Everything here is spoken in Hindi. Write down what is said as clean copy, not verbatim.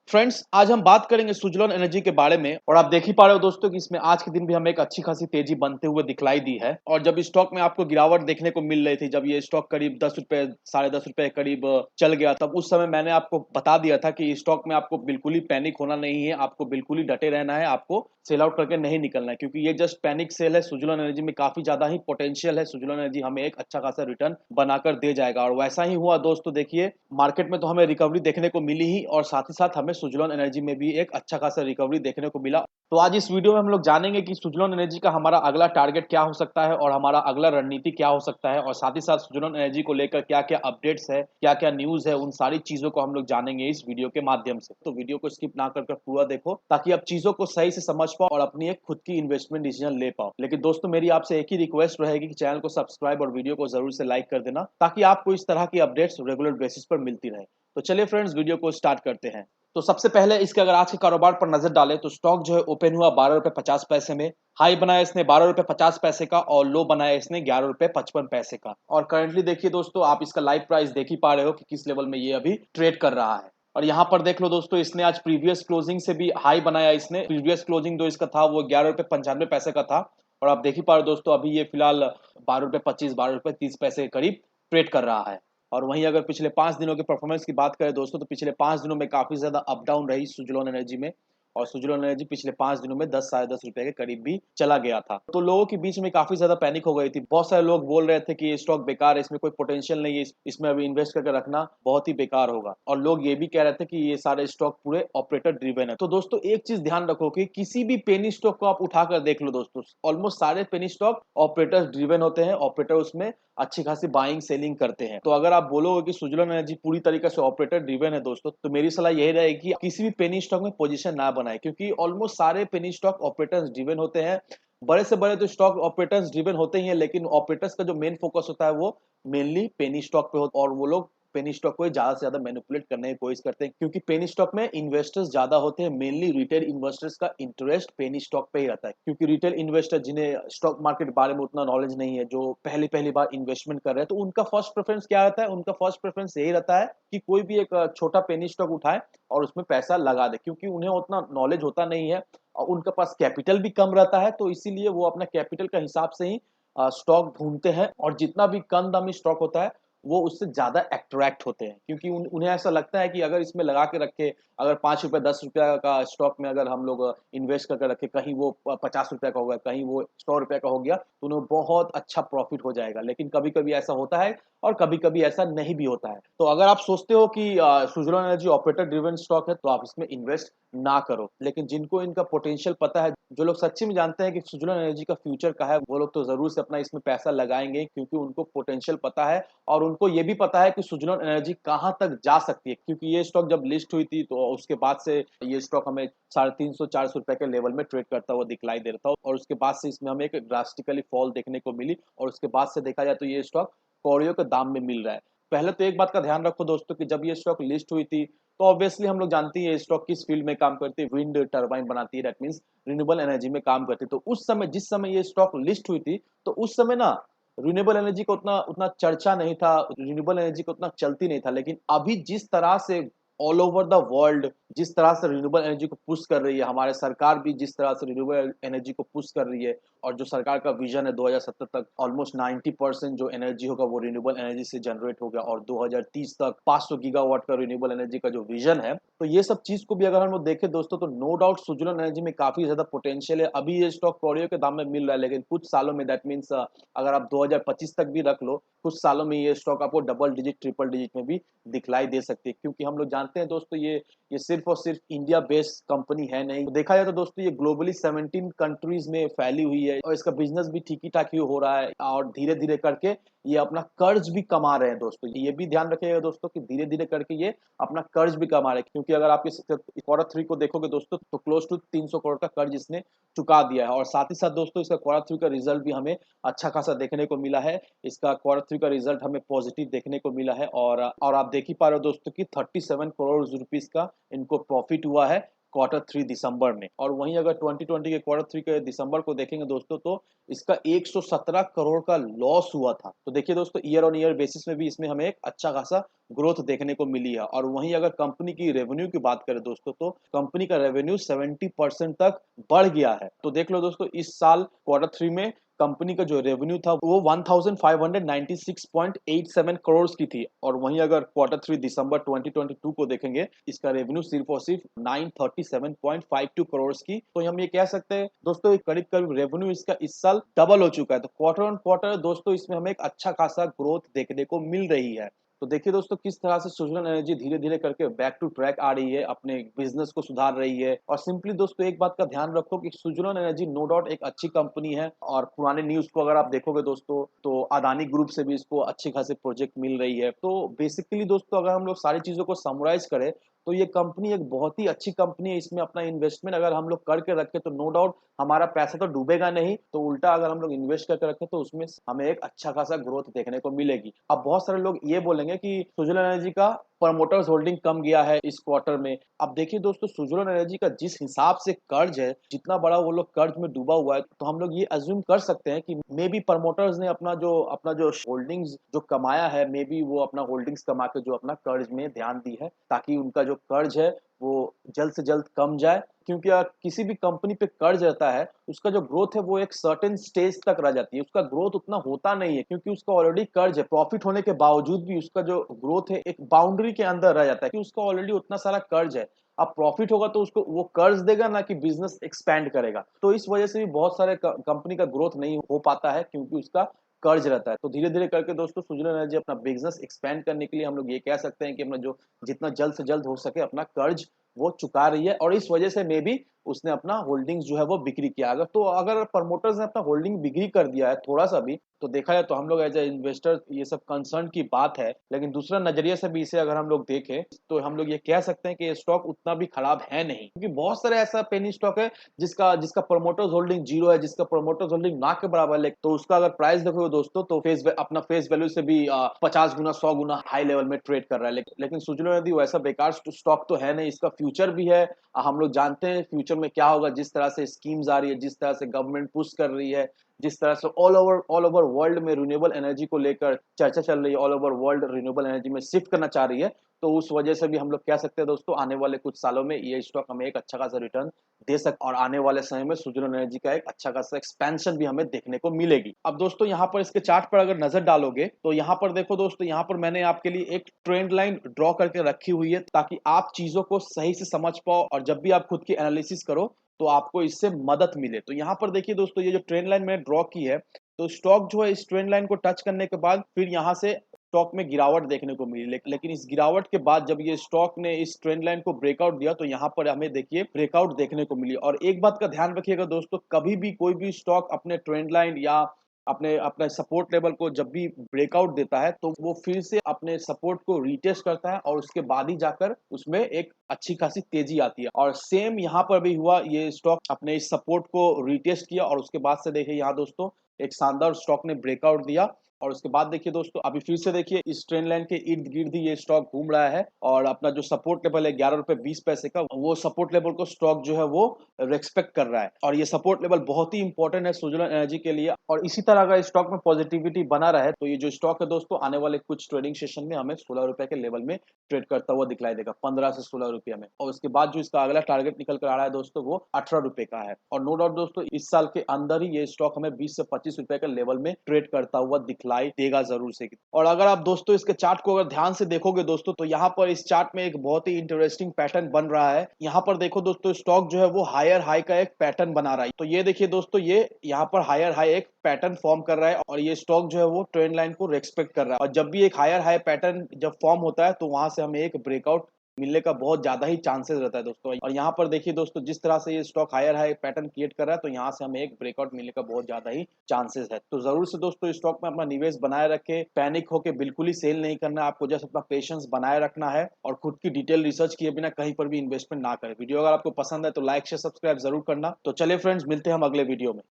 फ्रेंड्स, आज हम बात करेंगे सुजलॉन एनर्जी के बारे में। और आप देख ही पा रहे हो दोस्तों कि इसमें आज के दिन भी हमें एक अच्छी खासी तेजी बनते हुए दिखलाई दी है। और जब स्टॉक में आपको गिरावट देखने को मिल रही थी, जब ये स्टॉक करीब 10 रुपए, ₹10.5 करीब चल गया, तब उस समय मैंने आपको बता दिया था कि स्टॉक में आपको बिल्कुल ही पैनिक होना नहीं है, आपको बिल्कुल ही डटे रहना है, आपको सेल आउट करके नहीं निकलना है, क्योंकि ये जस्ट पैनिक सेल है। सुजलॉन एनर्जी में काफी ज्यादा ही पोटेंशियल है। सुजलॉन एनर्जी हमें एक अच्छा खासा रिटर्न बनाकर दे जाएगा, और वैसा ही हुआ दोस्तों। देखिए, मार्केट में तो हमें रिकवरी देखने को मिली ही, और साथ ही साथ हमें सुजलॉन एनर्जी में भी एक अच्छा खासा रिकवरी देखने को मिला। तो आज इस वीडियो में हम लोग जानेंगे कि सुजलॉन एनर्जी का हमारा अगला टारगेट क्या हो सकता है, और हमारा अगला रणनीति क्या हो सकता है, और साथ ही साथ सुजलॉन एनर्जी को लेकर क्या क्या अपडेट्स है, क्या क्या न्यूज है, उन सारी चीजों को हम लोग जानेंगे इस वीडियो के माध्यम से। तो वीडियो को स्किप ना कर पूरा देखो, ताकि आप चीजों को सही से समझ पाओ और अपनी एक खुद की इन्वेस्टमेंट डिसीजन ले पाओ। लेकिन दोस्तों, मेरी आपसे एक ही रिक्वेस्ट रहेगी कि चैनल को सब्सक्राइब और वीडियो को जरूर से लाइक कर देना, ताकि आपको इस तरह की अपडेट्स रेगुलर बेसिस पर मिलती रहे। तो चलिए फ्रेंड्स, वीडियो को स्टार्ट करते हैं। तो सबसे पहले इसके अगर आज के कारोबार पर नजर डालें, तो स्टॉक जो है ओपन हुआ ₹12.50 में। हाई बनाया इसने ₹12.50 का, और लो बनाया इसने ₹11.55 का। और करंटली देखिए दोस्तों, आप इसका लाइव प्राइस देख ही पा रहे हो कि किस लेवल में ये अभी ट्रेड कर रहा है। और यहाँ पर देख लो दोस्तों, इसने आज प्रीवियस क्लोजिंग से भी हाई बनाया। इसने प्रीवियस क्लोजिंग जो इसका था वो ₹11.95 का था। और आप देख ही पा रहे हो दोस्तों, अभी ये फिलहाल ₹12.25, ₹12.30 के करीब ट्रेड कर रहा है। और वहीं अगर पिछले 5 दिनों के परफॉर्मेंस की बात करें दोस्तों, तो पिछले 5 दिनों में काफी ज्यादा अप डाउन रही सुजलॉन एनर्जी में। और सुजलॉन एनर्जी पिछले 5 दिनों में 10 साढ़े 10 रुपए के करीब भी चला गया था। तो लोगों के बीच में काफी ज्यादा पैनिक हो गई थी। बहुत सारे लोग बोल रहे थे कि ये स्टॉक बेकार है, इसमें कोई पोटेंशियल नहीं है, इसमें अभी इन्वेस्ट करके रखना बहुत ही बेकार होगा। और लोग ये भी कह रहे थे कि ये सारे स्टॉक पूरे ऑपरेटर ड्रिवन है। तो दोस्तों, एक चीज ध्यान रखो कि किसी भी पेनी स्टॉक को आप उठाकर देख लो दोस्तों, ऑलमोस्ट सारे पेनी स्टॉक ऑपरेटर ड्रिवन होते हैं। ऑपरेटर उसमें अच्छी खासी बाइंग सेलिंग करते हैं। तो अगर आप बोलोगे कि सुजलॉन एनर्जी पूरी तरीके से ऑपरेटर ड्रिवन है दोस्तों, तो मेरी सलाह यही रहेगी कि किसी भी पेनी स्टॉक में पोजीशन ना बनाए, क्योंकि ऑलमोस्ट सारे पेनी स्टॉक ऑपरेटर्स ड्रिवन होते हैं। बड़े से बड़े तो स्टॉक ऑपरेटर्स ड्रिवन होते ही हैं, लेकिन ऑपरेटर्स का जो मेन फोकस होता है वो मेनली पेनी स्टॉक पे होता है। और वो लोग पेनी स्टॉक को ज्यादा से ज्यादा मैनिपुलेट करने की कोशिश करते हैं, क्योंकि पेनी स्टॉक में इन्वेस्टर्स ज्यादा होते हैं। मेनली रिटेल इन्वेस्टर्स का इंटरेस्ट पेनी स्टॉक पे ही रहता है, क्योंकि रिटेल इन्वेस्टर जिन्हें स्टॉक मार्केट बारे में उतना नॉलेज नहीं है, जो पहली पहली बार इन्वेस्टमेंट कर रहे हैं, तो उनका फर्स्ट प्रेफरेंस क्या रहता है? उनका फर्स्ट प्रेफरेंस यही रहता है कि कोई भी एक छोटा पेनी स्टॉक उठाए और उसमें पैसा लगा दे, क्योंकि उन्हें उतना नॉलेज होता नहीं है और उनके पास कैपिटल भी कम रहता है। तो इसीलिए वो अपना कैपिटल का हिसाब से ही स्टॉक ढूंढते हैं, और जितना भी कम दामी स्टॉक होता है वो उससे ज्यादा अट्रैक्ट होते हैं, क्योंकि उन्हें ऐसा लगता है कि अगर इसमें लगा के रखे, अगर ₹5 ₹10 का स्टॉक में अगर हम लोग इन्वेस्ट करके रखे, कहीं वो ₹50 का हो गया, कहीं वो ₹100 का हो गया, तो उन्हें बहुत अच्छा प्रॉफिट हो जाएगा। लेकिन कभी कभी ऐसा होता है, और कभी कभी ऐसा नहीं भी होता है। तो अगर आप सोचते हो कि Suzlon energy operator driven stock है, तो आप इसमें इन्वेस्ट ना करो। लेकिन जिनको इनका पोटेंशियल पता है, जो लोग सच्ची में जानते हैं कि सुजलॉन एनर्जी का फ्यूचर का है, वो लोग तो जरूर से अपना इसमें पैसा लगाएंगे, क्योंकि उनको पोटेंशियल पता है। और उनको ये भी पता है कि सुजलॉन एनर्जी कहां तक जा सकती है, क्योंकि ये स्टॉक जब लिस्ट हुई थी, तो उसके बाद से ये स्टॉक हमें 350 400 रुपए के लेवल में ट्रेड करता हुआ दिखलाई दे रहा था। और उसके बाद से इसमें हमें एक ड्रास्टिकली फॉल देखने को मिली, और उसके बाद से देखा जाए तो ये स्टॉक कौड़ियों के दाम में मिल रहा है। पहले तो एक बात का ध्यान रखो दोस्तों, कि जब ये स्टॉक लिस्ट हुई थी, तो ऑब्वियसली हम लोग जानते हैं ये स्टॉक किस फील्ड में काम करती है। विंड टरबाइन बनाती है, दैट मींस रिन्यूएबल एनर्जी में काम करती है। तो उस समय, जिस समय ये स्टॉक लिस्ट हुई थी, तो उस समय ना रिन्यूएबल एनर्जी का उतना उतना चर्चा नहीं था, रिन्यूएबल एनर्जी का उतना चलती नहीं था। लेकिन अभी जिस तरह से ऑल ओवर द वर्ल्ड जिस तरह से रिन्यूएबल एनर्जी को पुश कर रही है, हमारे सरकार भी जिस तरह से रिन्यूएबल एनर्जी को पुश कर रही है, और जो सरकार का विजन है 2070 तक ऑलमोस्ट 90% जो एनर्जी होगा वो रिन्यूएबल एनर्जी से जनरेट होगा, और 2030 तक 500 गीगावाट का रिन्यूएबल एनर्जी का जो विजन है, तो ये सब चीज को भी अगर हम लोग देखें दोस्तों, तो नो डाउट सुजलॉन एनर्जी में काफी ज्यादा पोटेंशियल है। अभी ये स्टॉक कौड़ियों के दाम में मिल रहा है, लेकिन कुछ सालों में, दैट मीन्स अगर आप 2025 तक भी रख लो, कुछ सालों में ये स्टॉक आपको डबल डिजिट ट्रिपल डिजिट में भी दिखलाई दे सकती है। क्योंकि हम लोग जानते हैं दोस्तों, ये सिर्फ और सिर्फ इंडिया बेस्ड कंपनी है नहीं। तो देखा जाए तो दोस्तों, ये ग्लोबली 17 कंट्रीज में फैली हुई है, और इसका बिजनेस भी ठीक ही ठाक ही हो रहा है, और धीरे धीरे करके ये अपना कर्ज भी कमा रहे हैं दोस्तों। ये भी ध्यान रखिएगा दोस्तों कि धीरे धीरे करके ये अपना कर्ज भी कमा रहे हैं, क्योंकि अगर आप इस क्वार्टर 3 को देखोगे दोस्तों, तो क्लोज टू 300 करोड़ का कर्ज इसने चुका दिया है। और साथ ही साथ दोस्तों, इसका क्वार्टर 3 का रिजल्ट भी हमें अच्छा खासा देखने को मिला है। इसका क्वार्टर 3 का रिजल्ट हमें पॉजिटिव देखने को मिला है, और आप देख ही पा रहे हो दोस्तों कि 37 करोड़ रुपीस का इनको प्रॉफिट हुआ है Q3 दिसंबर में। और वहीं अगर 2020 के Q3 के दिसंबर को देखेंगे दोस्तों, तो इसका 117 करोड़ का लॉस हुआ था। तो देखिए दोस्तों, ईयर ऑन ईयर बेसिस में भी इसमें हमें एक अच्छा खासा ग्रोथ देखने को मिली है। और वहीं अगर कंपनी की रेवेन्यू की बात करें दोस्तों, तो कंपनी का रेवेन्यू 70% तक बढ़ गया है। तो देख लो दोस्तों, इस साल Q3 में कंपनी का जो रेवेन्यू था वो 1596.87 करोड़ की थी। और वहीं अगर Q3 दिसंबर 2022 को देखेंगे, इसका रेवेन्यू सिर्फ और सिर्फ 937.52 करोड़ की। तो हम ये कह सकते हैं दोस्तों, करीब करीब रेवेन्यू इसका इस साल डबल हो चुका है। तो क्वार्टर ऑन क्वार्टर दोस्तों इसमें हमें एक अच्छा खासा ग्रोथ देखने को मिल रही है। तो देखिए दोस्तों, किस तरह से सुजलन एनर्जी धीरे धीरे करके बैक टू ट्रैक आ रही है, अपने बिजनेस को सुधार रही है। और सिंपली दोस्तों एक बात का ध्यान रखो कि सुजलन एनर्जी नो डाउट एक अच्छी कंपनी है। और पुराने न्यूज को अगर आप देखोगे दोस्तों, तो अदानी ग्रुप से भी इसको अच्छी खासी प्रोजेक्ट मिल रही है। तो बेसिकली दोस्तों अगर हम लोग सारी चीजों को समराइज करें, तो ये कंपनी एक बहुत ही अच्छी कंपनी है। इसमें अपना इन्वेस्टमेंट अगर हम लोग करके रखें तो नो डाउट हमारा पैसा तो डूबेगा नहीं, तो उल्टा अगर हम लोग इन्वेस्ट करके रखें तो उसमें हमें एक अच्छा खासा ग्रोथ देखने को मिलेगी। अब बहुत सारे लोग ये बोलेंगे कि सुजलन एनर्जी का प्रमोटर्स होल्डिंग कम गया है इस क्वार्टर में। अब देखिए दोस्तों, सुजलन एनर्जी का जिस हिसाब से कर्ज है, जितना बड़ा वो लोग कर्ज में डूबा हुआ है, तो हम लोग ये अज्यूम कर सकते हैं कि मे बी प्रमोटर्स ने अपना जो होल्डिंग्स जो कमाया है, मे बी वो अपना होल्डिंग्स कमा के जो अपना कर्ज में ध्यान दी है, ताकि उनका जो कर्ज है वो जल्द से जल्द कम जाए। क्योंकि किसी भी कंपनी पे कर्ज रहता है, उसका जो ग्रोथ है वो एक सर्टेन स्टेज तक रह जाती है, उसका ग्रोथ उतना होता नहीं है, क्योंकि उसका ऑलरेडी कर्ज है। प्रॉफिट होने के बावजूद भी उसका जो ग्रोथ है एक बाउंड्री के अंदर रह जाता है, कि उसका ऑलरेडी उतना सारा कर्ज है। अब प्रॉफिट होगा तो उसको वो कर्ज देगा ना, कि बिजनेस एक्सपैंड करेगा। तो इस वजह से भी बहुत सारे कंपनी का ग्रोथ नहीं हो पाता है, क्योंकि उसका कर्ज रहता है। तो धीरे धीरे करके दोस्तों सुजलन एनर्जी अपना बिजनेस एक्सपैंड करने के लिए हम लोग ये कह सकते हैं कि अपना जो जितना जल्द से जल्द हो सके अपना कर्ज वो चुका रही है। और इस वजह से मे बी उसने अपना होल्डिंग्स जो है वो बिक्री किया। अगर प्रमोटर्स ने अपना होल्डिंग बिक्री कर दिया है थोड़ा सा भी, तो देखा जाए तो हम लोग एज ए इन्वेस्टर ये सब कंसर्न की बात है। लेकिन दूसरा नजरिए से भी इसे अगर हम लोग देखें, तो हम लोग ये कह सकते हैं कि ये स्टॉक उतना भी खराब है नहीं, क्योंकि बहुत सारे ऐसा पेनी स्टॉक है जिसका जिसका प्रमोटर्स होल्डिंग जीरो है, जिसका प्रमोटर्स होल्डिंग ना के बराबर है। तो उसका अगर प्राइस देखोगे दोस्तों, तो अपना फेस वैल्यू से भी 50 गुना 100 गुना हाई लेवल में ट्रेड कर रहा है। लेकिन सुजलन एनर्जी वैसा बेकार स्टॉक तो है नहीं, इसका फ्यूचर भी है। हम लोग जानते हैं फ्यूचर में क्या होगा, जिस तरह से स्कीम्स आ रही है, जिस तरह से गवर्नमेंट पुश कर रही है, जिस तरह से ऑल ओवर वर्ल्ड में रिन्यूएबल एनर्जी को लेकर चर्चा चल रही है, all over world renewable energy में शिफ्ट करना चाह रही है। तो उस वजह से भी हम लोग कह सकते हैं दोस्तों, आने वाले कुछ सालों में ये स्टॉक हमें एक अच्छा खासा रिटर्न दे सकता, और आने वाले समय में सुजलन एनर्जी का एक अच्छा खासा एक्सपेंशन भी हमें देखने को मिलेगी। अब दोस्तों यहाँ पर इसके चार्ट पर अगर नजर डालोगे, तो यहाँ पर देखो दोस्तों, यहाँ पर मैंने आपके लिए एक ट्रेंड लाइन ड्रॉ करके रखी हुई है, ताकि आप चीजों को सही से समझ पाओ, और जब भी आप खुद की एनालिसिस करो तो आपको इससे मदद मिले। तो यहाँ पर देखिए दोस्तों, ये जो ट्रेंड लाइन मैंने ड्रॉ की है, तो स्टॉक जो है इस ट्रेंड लाइन को टच करने के बाद फिर यहाँ से स्टॉक में गिरावट देखने को मिली। लेकिन इस गिरावट के बाद जब ये स्टॉक ने इस ट्रेंड लाइन को ब्रेकआउट दिया, तो यहाँ पर हमें देखिए ब्रेकआउट देखने को मिली। और एक बात का ध्यान रखिएगा दोस्तों, कभी भी कोई भी स्टॉक अपने ट्रेंड लाइन या अपने अपने सपोर्ट लेवल को जब भी ब्रेकआउट देता है, तो वो फिर से अपने सपोर्ट को रीटेस्ट करता है, और उसके बाद ही जाकर उसमें एक अच्छी खासी तेजी आती है। और सेम यहाँ पर भी हुआ, ये स्टॉक अपने इस सपोर्ट को रीटेस्ट किया, और उसके बाद से देखिए यहाँ दोस्तों एक शानदार स्टॉक ने ब्रेकआउट दिया। और उसके बाद देखिए दोस्तों, अभी फिर से देखिए इस ट्रेंड लाइन के इर्द गिर्द ही ये स्टॉक घूम रहा है, और अपना जो सपोर्ट लेवल है 11 रुपए 20 पैसे का, वो सपोर्ट लेवल को स्टॉक जो है वो रेस्पेक्ट कर रहा है। और ये सपोर्ट लेवल बहुत ही इंपॉर्टेंट है सुजलन एनर्जी के लिए। और इसी तरह अगर स्टॉक में पॉजिटिविटी बना रहे, तो ये जो स्टॉक है दोस्तों आने वाले कुछ ट्रेडिंग सेशन में हमें 16 रुपए के लेवल में ट्रेड करता हुआ दिखलाई देगा, 15 से 16 रुपया में। और उसके बाद जो इसका अगला टारगेट निकल कर आ रहा है दोस्तों, वो 18 रुपए का है। और नो डाउट दोस्तों, इस साल के अंदर ही ये स्टॉक हमें 20 से 25 रुपए के लेवल में ट्रेड करता हुआ दिखलाई देगा जरूर से। और अगर आप दोस्तों इसके चार्ट को अगर ध्यान से देखोगे दोस्तों, तो यहाँ पर इस चार्ट में एक बहुत ही इंटरेस्टिंग पैटर्न बन रहा है। यहाँ पर देखो दोस्तों, स्टॉक जो है वो हायर हाई का एक पैटर्न बना रहा है। तो ये देखिए दोस्तों, ये यहाँ पर हायर हाई एक पैटर्न फॉर्म कर रहा है, और ये स्टॉक जो है वो ट्रेंड लाइन को रेस्पेक्ट कर रहा है। और जब भी एक हायर हाई पैटर्न जब फॉर्म होता है, तो वहां से हमें एक ब्रेकआउट मिलने का बहुत ज्यादा ही चांसेस रहता है दोस्तों। और यहाँ पर देखिए दोस्तों, जिस तरह से ये stock higher high pattern create कर रहा है, तो यहाँ से हमें एक ब्रेकआउट मिलने का बहुत ज्यादा ही चांसेस है। तो जरूर से दोस्तों स्टॉक में अपना निवेश बनाए रखे, पैनिक होकर बिल्कुल ही सेल नहीं करना है, आपको जस्ट अपना पेशेंस बनाए रखना है, और खुद की डिटेल रिसर्च किए बिना कहीं पर भी इन्वेस्टमेंट ना करें। वीडियो अगर आपको पसंद है तो लाइक शेयर सब्सक्राइब जरूर करना। तो चलिए फ्रेंड्स, मिलते हैं हम अगले वीडियो में।